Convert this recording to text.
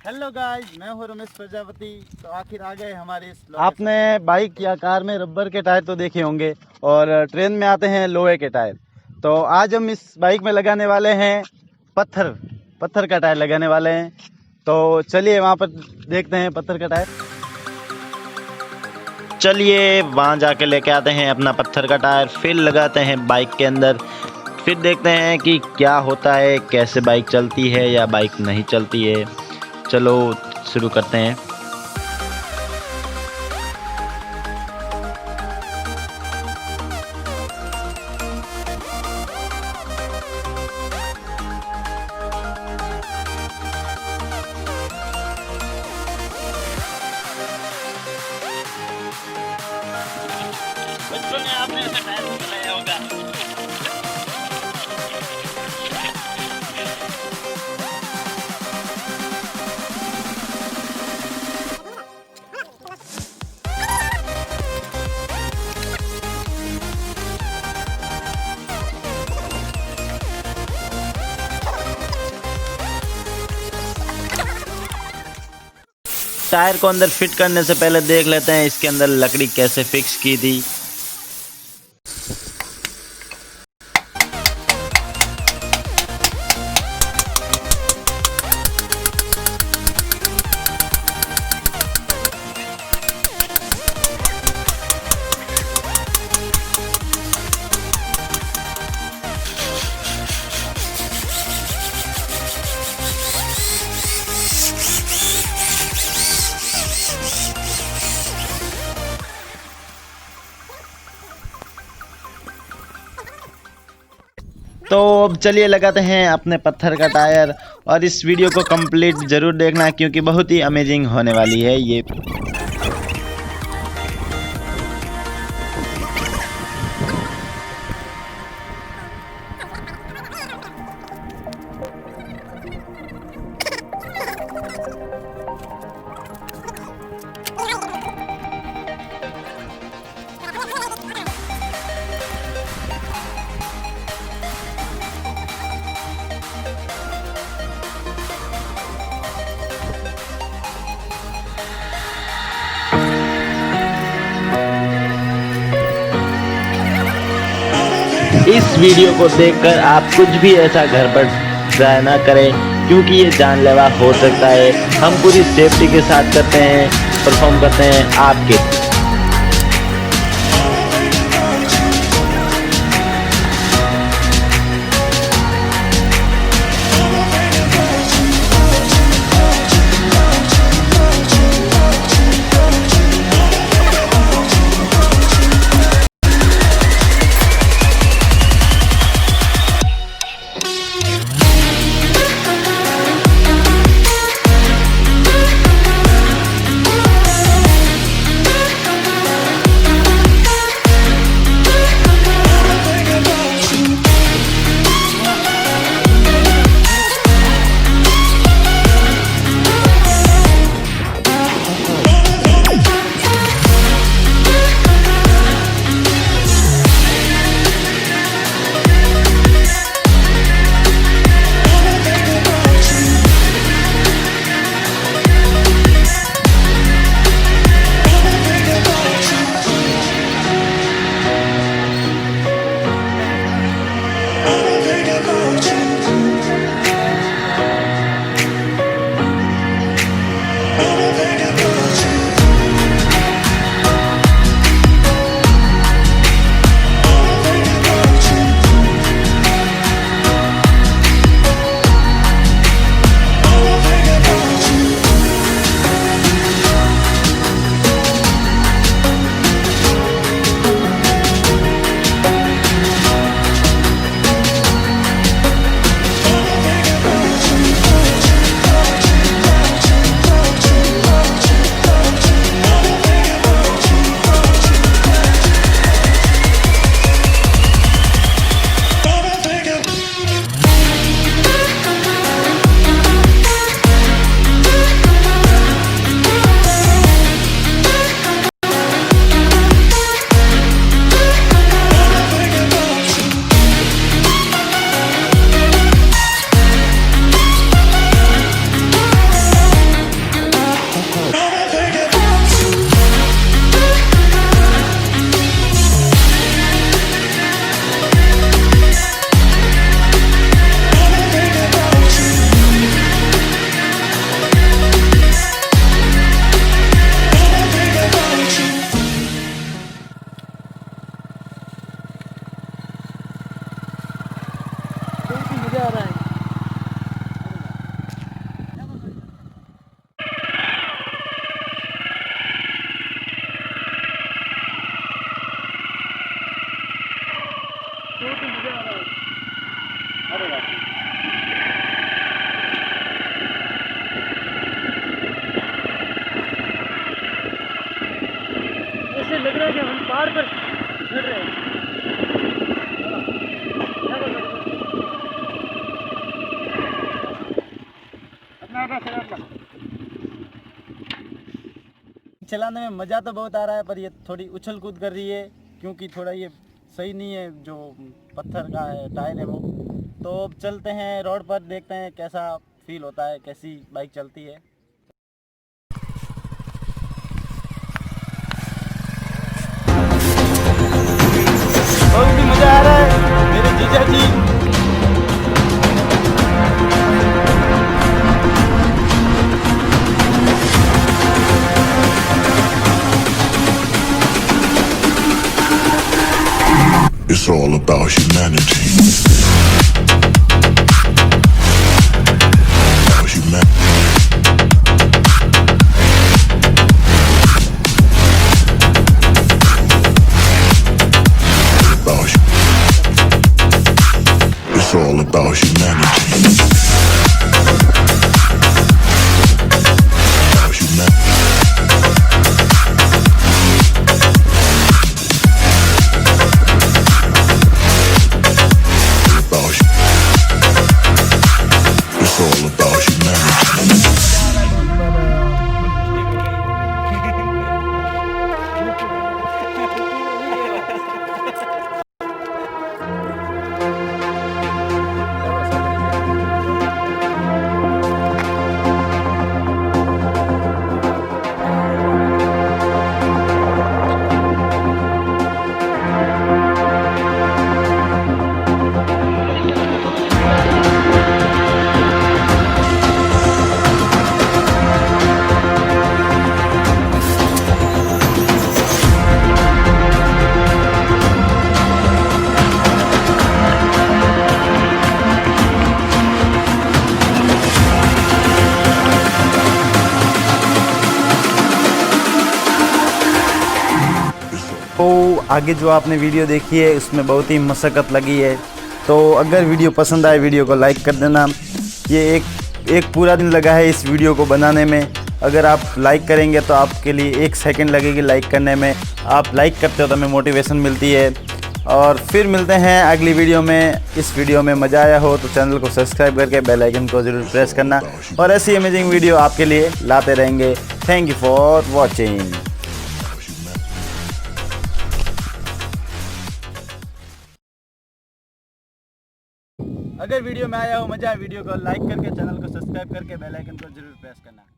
Hello guys, मैं हूँ रमेश प्रजापति। तो आखिर आ गए हमारे इस आपने बाइक या कार में रबर के टायर तो देखे होंगे और ट्रेन में आते हैं लोहे के टायर। तो आज हम इस बाइक में लगाने वाले हैं पत्थर का टायर लगाने वाले हैं। तो चलिए वहाँ पर देखते हैं पत्थर का टायर। चलिए वहाँ जाके लेके आते हैं अपना पत्थर का टायर, फिर लगाते हैं बाइक के अंदर, फिर देखते हैं कि क्या होता है, कैसे बाइक चलती है या बाइक नहीं चलती है। चलो शुरू करते हैं। बच्चों ने आपने ऐसा टायर नहीं चलाया होगा। टायर को अंदर फिट करने से पहले देख लेते हैं इसके अंदर लकड़ी कैसे फिक्स की थी। तो अब चलिए लगाते हैं अपने पत्थर का टायर, और इस वीडियो को कंप्लीट ज़रूर देखना क्योंकि बहुत ही अमेजिंग होने वाली है ये। इस वीडियो को देखकर आप कुछ भी ऐसा घर पर ट्राई ना करें क्योंकि ये जानलेवा हो सकता है। हम पूरी सेफ्टी के साथ करते हैं, परफॉर्म करते हैं आपके। चलाने में मज़ा तो बहुत आ रहा है, पर ये थोड़ी उछल कूद कर रही है क्योंकि थोड़ा ये सही नहीं है, जो पत्थर का है टायर है वो। तो अब चलते हैं रोड पर, देखते हैं कैसा फील होता है, कैसी बाइक चलती है। बहुत ही मज़ा आ रहा है मेरे जीजा जी। It's all about humanity. About humanity. It's all about humanity. About humanity. It's all about humanity. तो आगे जो आपने वीडियो देखी है उसमें बहुत ही मशक्क़त लगी है, तो अगर वीडियो पसंद आए वीडियो को लाइक कर देना। ये एक पूरा दिन लगा है इस वीडियो को बनाने में। अगर आप लाइक करेंगे तो आपके लिए 1 सेकंड लगेगी लाइक करने में। आप लाइक करते हो तो हमें मोटिवेशन मिलती है। और फिर मिलते हैं अगली वीडियो में। इस वीडियो में मज़ा आया हो तो चैनल को सब्सक्राइब करके बेल आइकन को ज़रूर प्रेस करना, और ऐसी अमेजिंग वीडियो आपके लिए लाते रहेंगे। Thank you for watching. अगर वीडियो में आया हो मज़ा, वीडियो को लाइक करके चैनल को सब्सक्राइब करके बेल आइकन को जरूर प्रेस करना।